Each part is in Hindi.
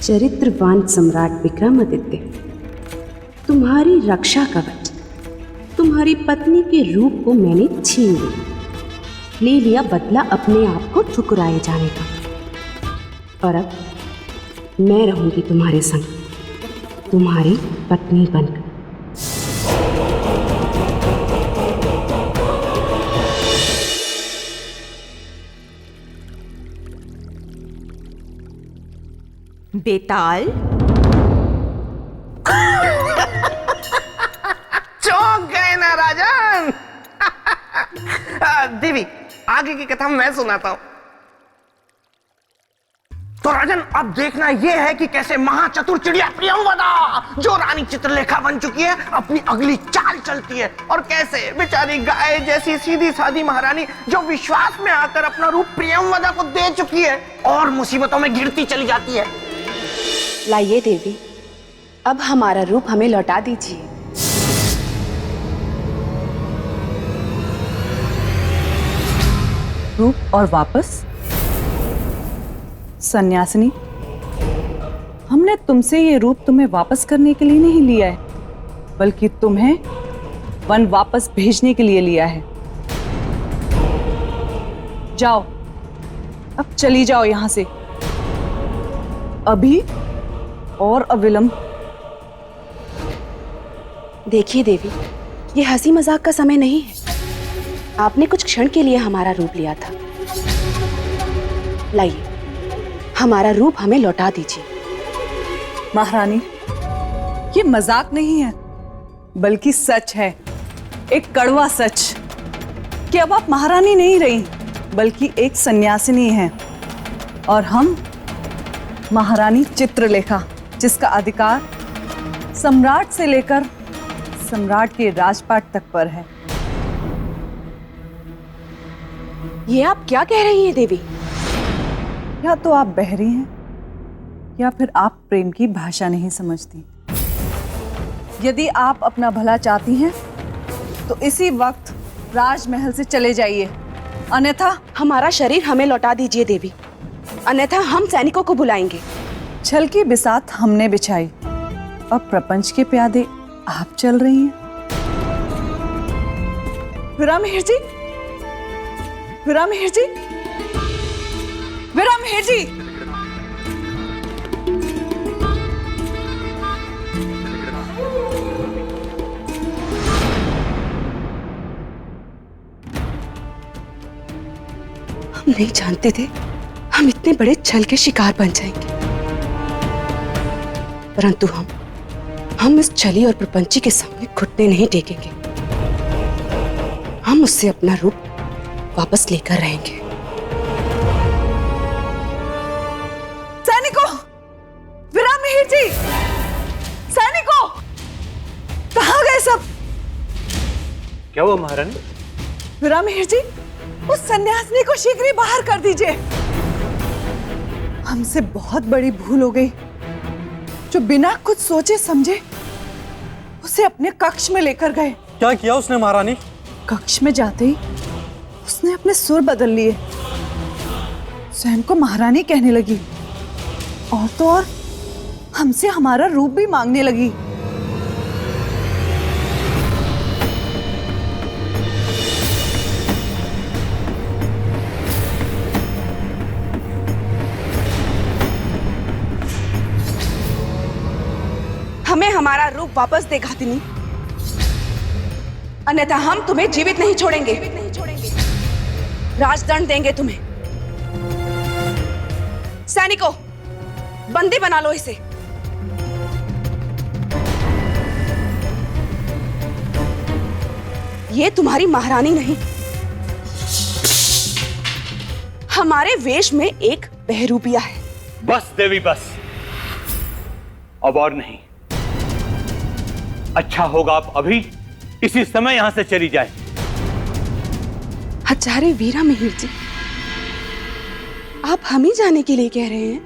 चरित्रवान सम्राट विक्रमादित्य, तुम्हारी रक्षा कवच, तुम्हारी पत्नी के रूप को मैंने छीन लिया, ले लिया बदला अपने आप को ठुकराए जाने का। और अब मैं रहूंगी तुम्हारे संग, तुम्हारी पत्नी बनकर। बेताल, चौंक गए ना राजन। देवी, आगे की कथा मैं सुनाता हूं। तो राजन, अब देखना यह है कि कैसे महाचतुर चिड़िया प्रियंवदा, जो रानी चित्रलेखा बन चुकी है, अपनी अगली चाल चलती है, और कैसे बेचारी गाय जैसी सीधी सादी महारानी, जो विश्वास में आकर अपना रूप प्रियंवदा को दे चुकी है, और मुसीबतों में गिरती चली जाती है। लाइए देवी, अब हमारा रूप हमें लौटा दीजिए। रूप और वापस? सन्यासिनी, हमने तुमसे ये रूप तुम्हें वापस करने के लिए नहीं लिया है, बल्कि तुम्हें वन वापस भेजने के लिए लिया है। जाओ, अब चली जाओ यहां से, अभी और अविलंब। देखिए देवी, ये हंसी मजाक का समय नहीं है। आपने कुछ क्षण के लिए हमारा रूप लिया था। लाइए, हमारा रूप हमें लौटा दीजिए। महारानी, ये मजाक नहीं है, बल्कि सच है, एक कड़वा सच, कि अब आप महारानी नहीं रही, बल्कि एक सन्यासिनी हैं, और हम महारानी चित्रलेखा, जिसका अधिकार सम्राट से लेकर सम्राट के राजपाट तक पर है। ये आप क्या कह रही हैं देवी? या तो आप बहरी हैं, या फिर आप प्रेम की भाषा नहीं समझती। यदि आप अपना भला चाहती हैं, तो इसी वक्त राजमहल से चले जाइए, अन्यथा हमारा शरीर हमें लौटा दीजिए देवी, अन्यथा हम सैनिकों को बुलाएंगे। छल की बिसात हमने बिछाई, अब प्रपंच के प्यादे आप चल रही हैं। विरामहेर जी, विरामहेर जी, विरामहेर जी, हम नहीं जानते थे हम इतने बड़े छल के शिकार बन जाएंगे, परंतु हम इस छली और प्रपंची के सामने घुटने नहीं टेकेंगे। हम उससे अपना रूप वापस लेकर रहेंगे। सैनिकों, विरामहेर जी, सैनिकों, कहाँ गए सब? क्या हुआ महारानी? विरामहेर जी, उस सन्यासिनी को शीघ्र ही बाहर कर दीजिए। हमसे बहुत बड़ी भूल हो गई, जो बिना कुछ सोचे समझे उसे अपने कक्ष में लेकर गए। क्या किया उसने महारानी? कक्ष में जाते ही उसने अपने सुर बदल लिए, स्वयं को महारानी कहने लगी, और तो और हमसे हमारा रूप भी मांगने लगी। हमें हमारा रूप वापस दे घातिनी, अन्यथा हम तुम्हें जीवित नहीं छोड़ेंगे। राजदंड देंगे तुम्हें। सैनिकों, बंदी बना लो इसे। ये तुम्हारी महारानी नहीं, हमारे वेश में एक बहरूपिया है। बस देवी, बस, अब और नहीं। अच्छा होगा आप अभी इसी समय यहां से चली जाए। आचार्य वीरामिहिर जी, आप हम ही जाने के लिए कह रहे हैं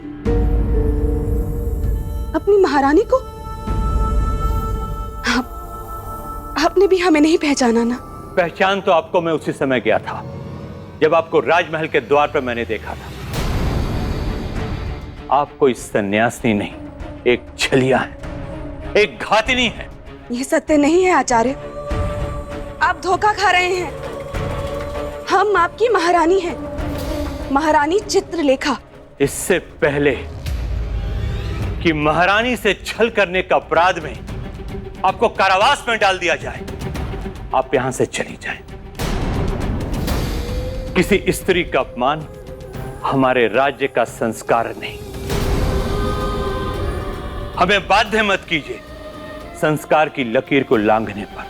अपनी महारानी को? आपने भी हमें नहीं पहचाना ना? पहचान तो आपको मैं उसी समय गया था, जब आपको राजमहल के द्वार पर मैंने देखा था। आप कोई सन्यासिनी नहीं, एक छलिया है, एक घातिनी है। यह सत्य नहीं है आचार्य, आप धोखा खा रहे हैं। हम आपकी महारानी हैं, महारानी चित्रलेखा। इससे पहले कि महारानी से छल करने का अपराध में आपको कारावास में डाल दिया जाए, आप यहां से चली जाएं। किसी स्त्री का अपमान हमारे राज्य का संस्कार नहीं। हमें बाध्य मत कीजिए संस्कार की लकीर को लांघने पर।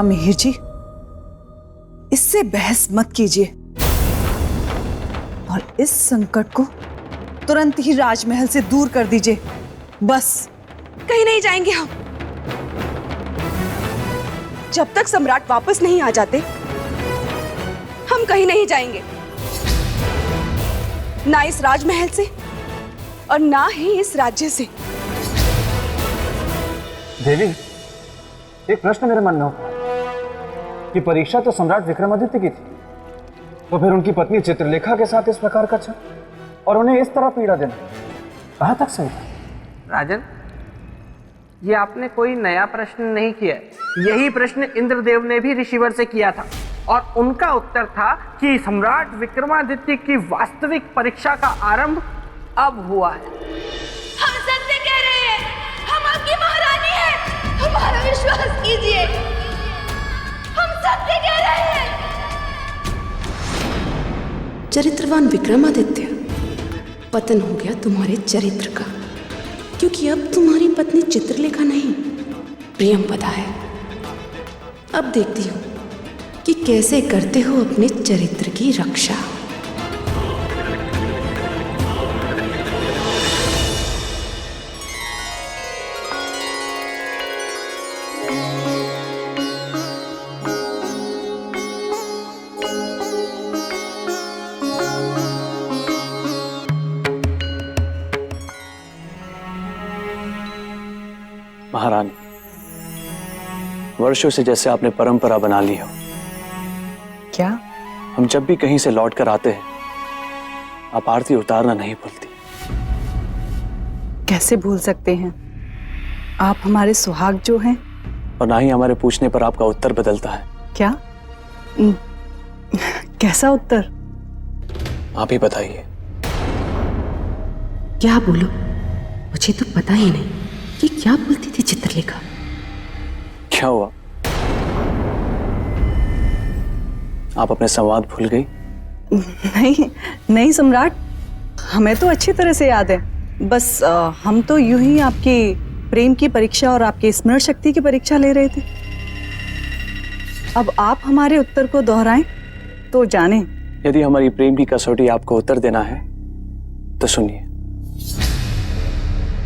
मिहिर जी, इससे बहस मत कीजिए और इस संकट को तुरंत ही राजमहल से दूर कर दीजिए। बस कहीं नहीं जाएंगे हम, जब तक सम्राट वापस नहीं आ जाते हम कहीं नहीं जाएंगे, ना इस राजमहल से और ना ही इस राज्य से। देवी, एक प्रश्न मेरे मन में होता है कि परीक्षा तो सम्राट विक्रमादित्य की थी, तो फिर उनकी पत्नी चित्रलेखा के साथ इस प्रकार का छल और उन्हें इस तरह पीड़ा देना कहां तक सही था? राजन, ये आपने कोई नया प्रश्न नहीं किया है। यही प्रश्न इंद्रदेव ने भी ऋषिवर से किया था और उनका उत्तर था कि सम्राट विक्रमादित्य की वास्तविक परीक्षा का आरंभ अब हुआ है। हम सत्य कह रहे हैं, हम आपकी महारानी हैं, हमारा विश्वास कीजिए, हम सत्य कह रहे हैं। चरित्रवान विक्रमादित्य, पतन हो गया तुम्हारे चरित्र का, क्योंकि अब तुम्हारी पत्नी चित्रलेखा नहीं प्रियंवदा है। अब देखती हूँ कि कैसे करते हो अपने चरित्र की रक्षा। महारानी, वर्षों से जैसे आपने परंपरा बना ली हो, क्या? हम जब भी कहीं से लौट कर आते हैं आप आरती उतारना नहीं भूलती। कैसे भूल सकते हैं? आप हमारे सुहाग जो हैं। और ना ही हमारे पूछने पर आपका उत्तर बदलता है। क्या? कैसा उत्तर? आप ही बताइए। क्या बोलो, मुझे तो पता ही नहीं कि क्या बोलती थी चित्रलेखा। क्या हुआ, आप अपने संवाद भूल गई? नहीं नहीं सम्राट, हमें तो अच्छी तरह से याद है। बस हम तो यूं ही आपकी प्रेम की परीक्षा और आपकी स्मरण शक्ति की परीक्षा ले रहे थे। अब आप हमारे उत्तर को दोहराएं तो जाने। यदि हमारी प्रेम की कसौटी आपको उत्तर देना है तो सुनिए।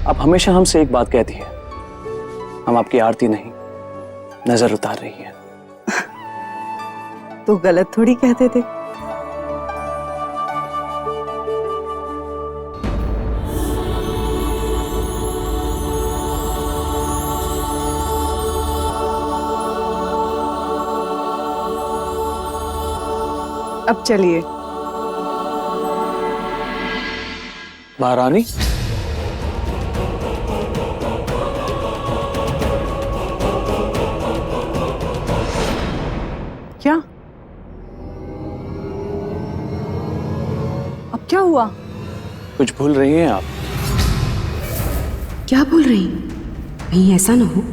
आप हमेशा हमसे एक बात कहती है, हम आपकी आरती नहीं नजर उतार रही है। तो गलत थोड़ी कहते थे। अब चलिए। महारानी, क्या? अब क्या हुआ? कुछ भूल रही हैं आप? क्या बोल रही? कहीं ऐसा ना हो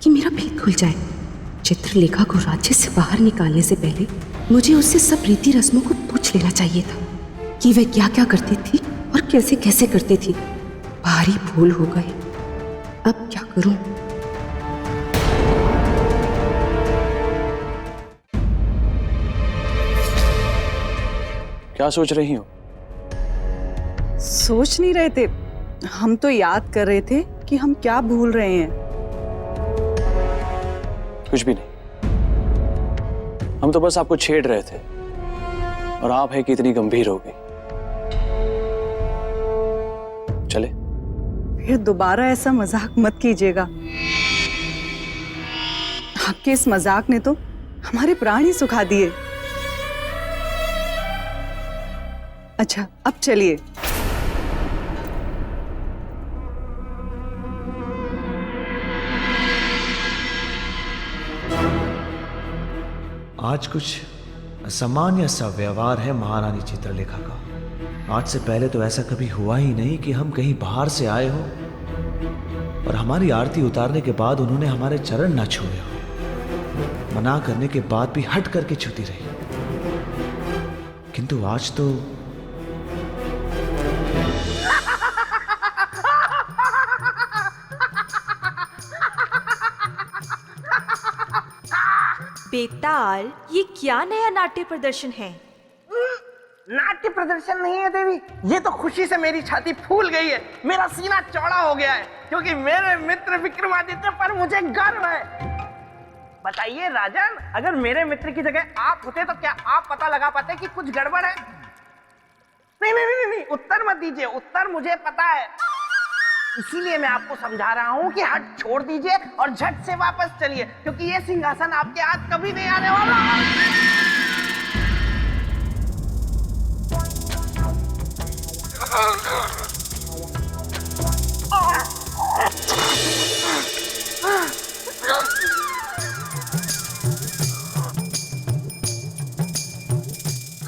कि मेरा भेद खुल जाए। चित्रलेखा को राज्य से बाहर निकालने से पहले मुझे उससे सब रीति रस्मों को पूछ लेना चाहिए था कि वह क्या क्या करती थी और कैसे कैसे करती थी। भारी भूल हो गई। अब क्या करूं? क्या सोच रही हो? सोच नहीं रहे थे, हम तो याद कर रहे थे कि हम क्या भूल रहे हैं। कुछ भी नहीं, हम तो बस आपको छेड़ रहे थे और आप है कि इतनी गंभीर हो गई। चले। फिर दोबारा ऐसा मजाक मत कीजिएगा। आपके इस मजाक ने तो हमारे प्राण ही सुखा दिए। अच्छा, अब चलिए। आज कुछ असामान्य सा व्यवहार है महारानी चित्रलेखा का। आज से पहले तो ऐसा कभी हुआ ही नहीं कि हम कहीं बाहर से आए हो और हमारी आरती उतारने के बाद उन्होंने हमारे चरण ना छुए हो। मना करने के बाद भी हट करके छूती रही। किंतु आज तो बेताल, ये क्या नया नाट्य प्रदर्शन है? नाट्य प्रदर्शन नहीं है देवी, ये तो खुशी से मेरी छाती फूल गई है, मेरा सीना चौड़ा हो गया है, क्योंकि मेरे मित्र विक्रमादित्य पर मुझे गर्व है। बताइए राजन, अगर मेरे मित्र की जगह आप होते तो क्या आप पता लगा पाते कि कुछ गड़बड़ है? नहीं नहीं नहीं नहीं, उत्तर मत दीजिए, उत्तर मुझे पता है। इसीलिए मैं आपको समझा रहा हूं कि हट छोड़ दीजिए और झट से वापस चलिए, क्योंकि ये सिंहासन आपके हाथ कभी नहीं आने वाला।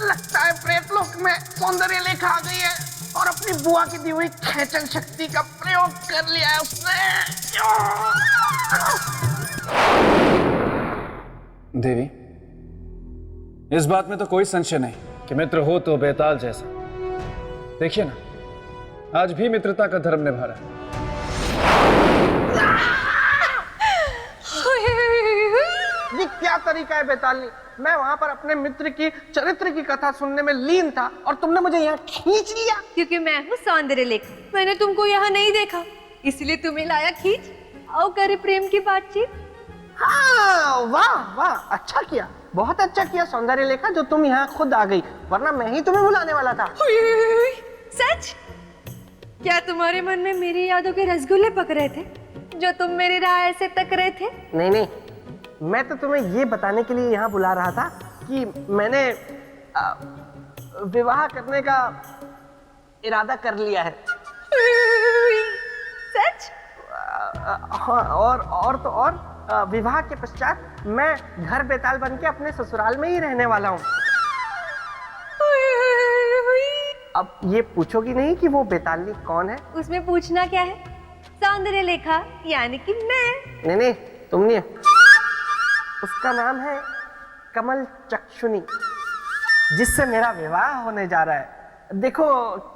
लगता है प्रेतलोक में सौंदर्य लेखा आ गई है और अपनी बुआ की दी हुई खेचन शक्ति का प्रयोग कर लिया है उसने। देवी, इस बात में तो कोई संशय नहीं कि मित्र हो तो बेताल जैसा। देखिए ना, आज भी मित्रता का धर्म निभा रहा है। ये क्या तरीका है बेतालनी? मैं वहां पर अपने मित्र की चरित्र की कथा सुनने में लीन था और तुमने मुझे यहाँ खींच लिया। क्योंकि मैं हूँ सौंदर्य लेखा, मैंने तुमको यहाँ नहीं देखा, इसलिए तुम्हें लाया खींच। आओ करे प्रेम की बातचीत। हाँ, वाह वाह, अच्छा किया, बहुत अच्छा किया सौंदर्य लेखा जो तुम यहाँ खुद आ गई, वरना मैं ही तुम्हें बुलाने वाला था। सच? क्या तुम्हारे मन में मेरी यादों के रसगुल्ले पक रहे थे जो तुम मेरी राह ऐसे तक रहे थे? नहीं नहीं, मैं तो तुम्हें ये बताने के लिए यहाँ बुला रहा था कि मैंने विवाह करने का इरादा कर लिया है। सच? हाँ, और तो और विवाह के पश्चात मैं घर बेताल बन के अपने ससुराल में ही रहने वाला हूँ। अब ये पूछोगी नहीं कि वो बेतालनी कौन है? उसमें पूछना क्या है? सौंदर्य लेखा यानी कि मैं। नहीं नहीं, तुम नहीं, उसका नाम है कमल चक्षुनी, जिससे मेरा विवाह होने जा रहा है। देखो,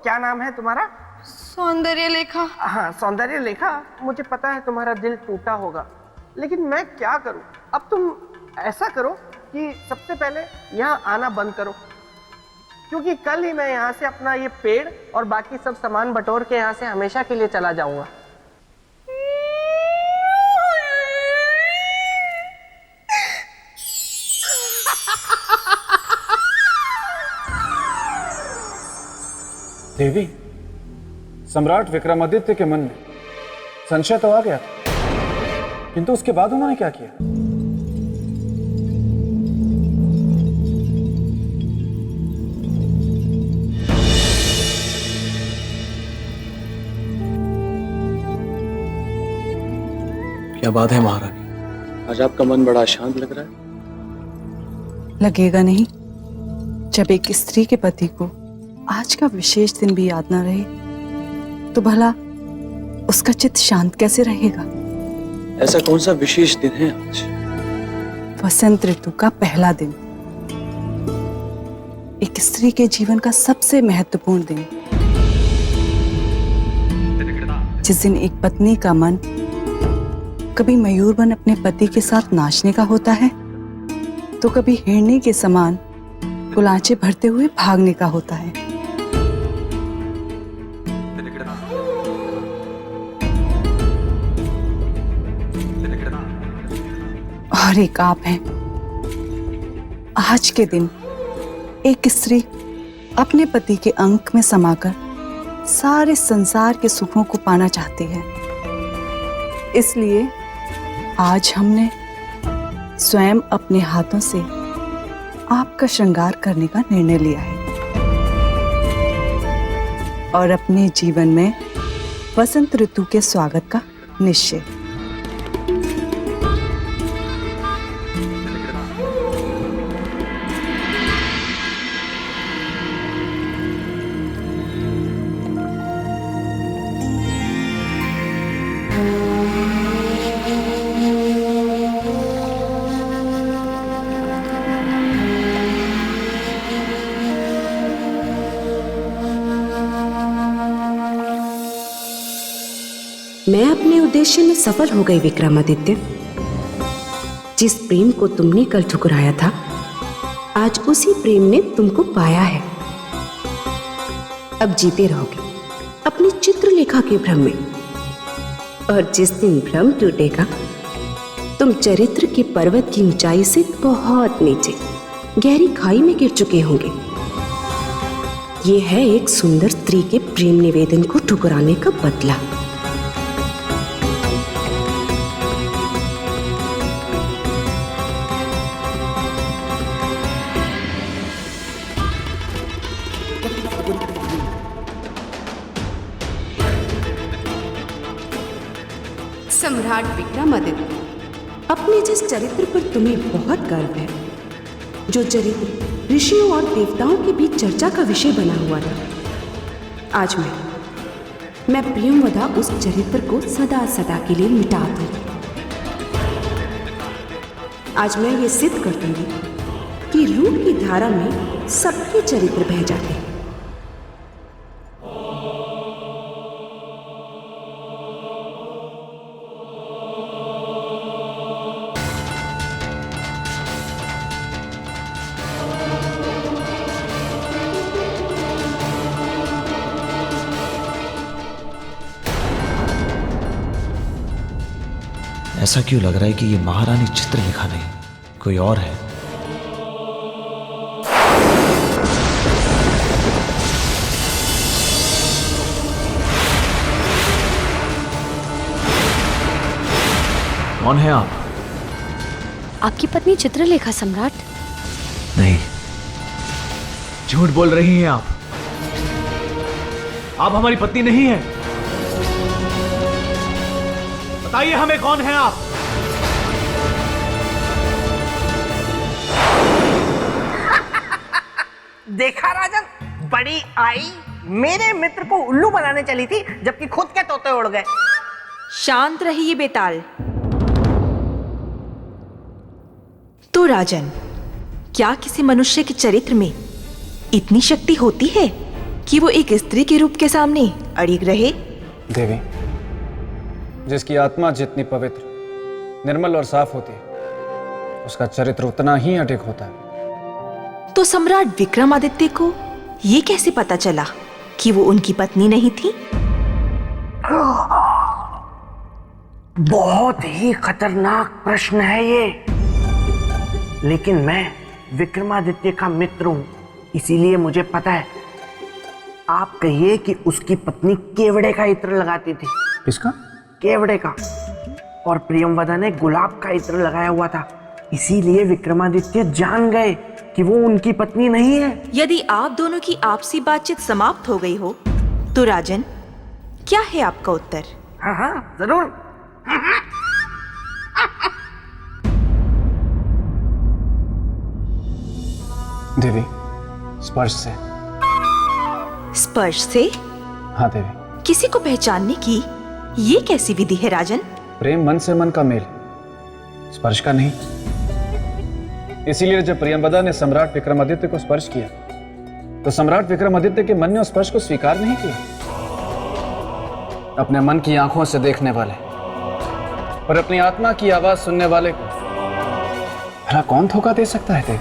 क्या नाम है तुम्हारा? सौंदर्य लेखा। हाँ, सौंदर्य लेखा। मुझे पता है तुम्हारा दिल टूटा होगा, लेकिन मैं क्या करूं? अब तुम ऐसा करो कि सबसे पहले यहाँ आना बंद करो, क्योंकि कल ही मैं यहाँ से अपना ये पेड़ और बाकी सब सामान बटोर के यहाँ से हमेशा के लिए चला जाऊंगा। देवी, सम्राट विक्रमादित्य के मन में संशय तो आ गया था, किंतु उसके बाद उन्होंने क्या किया? क्या बात है महारानी, आज आपका मन बड़ा शांत लग रहा है। लगेगा नहीं? जब एक स्त्री के पति को आज का विशेष दिन भी याद ना रहे तो भला उसका चित्त शांत कैसे रहेगा? ऐसा कौन सा विशेष दिन है आज? वसंत ऋतु का पहला दिन, एक स्त्री के जीवन का सबसे महत्वपूर्ण दिन, जिस दिन एक पत्नी का मन कभी मयूर बन अपने पति के साथ नाचने का होता है तो कभी हिरनी के समान गुलाचे भरते हुए भागने का होता है। और एक आप हैं। आज के दिन एक स्त्री अपने पति के अंक में समाकर सारे संसार के सुखों को पाना चाहती है। इसलिए आज हमने स्वयं अपने हाथों से आपका श्रृंगार करने का निर्णय लिया है। और अपने जीवन में वसंत ऋतु के स्वागत का निश्चय। मैं अपने उद्देश्य में सफल हो गई विक्रमादित्य। जिस प्रेम को तुमने कल ठुकराया था, आज उसी प्रेम ने तुमको पाया है। अब जीते रहोगे अपनी चित्रलेखा के भ्रम में, और जिस दिन भ्रम टूटेगा तुम चरित्र के पर्वत की ऊंचाई से बहुत नीचे गहरी खाई में गिर चुके होंगे। यह है एक सुंदर स्त्री के प्रेम निवेदन को ठुकराने का बदला। सम्राट विक्रमादित्य, अपने जिस चरित्र पर तुम्हें बहुत गर्व है, जो चरित्र ऋषियों और देवताओं के बीच चर्चा का विषय बना हुआ था, आज मैं प्रियंवदा उस चरित्र को सदा सदा के लिए मिटा दूंगी। आज मैं ये सिद्ध कर दूंगी कि रूप की धारा में सबके चरित्र बह जाते हैं। ऐसा क्यों लग रहा है कि ये महारानी चित्रलेखा नहीं, कोई और है? कौन है आप? आपकी पत्नी चित्रलेखा सम्राट। नहीं, झूठ बोल रही हैं आप हमारी पत्नी नहीं है। बताइए हमें, कौन है आप? देखा राजन, बड़ी आई मेरे मित्र को उल्लू बनाने चली थी, जबकि खुद के तोते उड़ गए। शांत रहिए बेताल। तो राजन, क्या किसी मनुष्य के चरित्र में इतनी शक्ति होती है कि वो एक स्त्री के रूप के सामने अड़िग रहे? देवी, जिसकी आत्मा जितनी पवित्र, निर्मल और साफ होती है, उसका चरित्र उतना ही अडिग होता है। तो सम्राट विक्रमादित्य को ये कैसे पता चला कि वो उनकी पत्नी नहीं थी? बहुत ही खतरनाक प्रश्न है ये, लेकिन मैं विक्रमादित्य का मित्र हूं, इसीलिए मुझे पता है। आप कहिए कि उसकी पत्नी केवड़े का इत्र लगाती थी। किसका? केवड़े का। और प्रियंवदा ने गुलाब का इत्र लगाया हुआ था, इसीलिए विक्रमादित्य जान गए कि वो उनकी पत्नी नहीं है। यदि आप दोनों की आपसी बातचीत समाप्त हो गई हो, तो राजन, क्या है आपका उत्तर? हाँ हाँ, जरूर। देवी, स्पर्श से। स्पर्श से? हाँ देवी। किसी को पहचानने की ये कैसी विधि है राजन? प्रेम मन से मन का मेल, स्पर्श का नहीं। इसीलिए जब प्रियंवदा ने सम्राट विक्रमादित्य को स्पर्श किया, तो सम्राट विक्रमादित्य के मन ने उस स्पर्श को स्वीकार नहीं किया। अपने मन की आंखों से देखने वाले और अपनी आत्मा की आवाज सुनने वाले को भला कौन धोखा दे सकता है देव?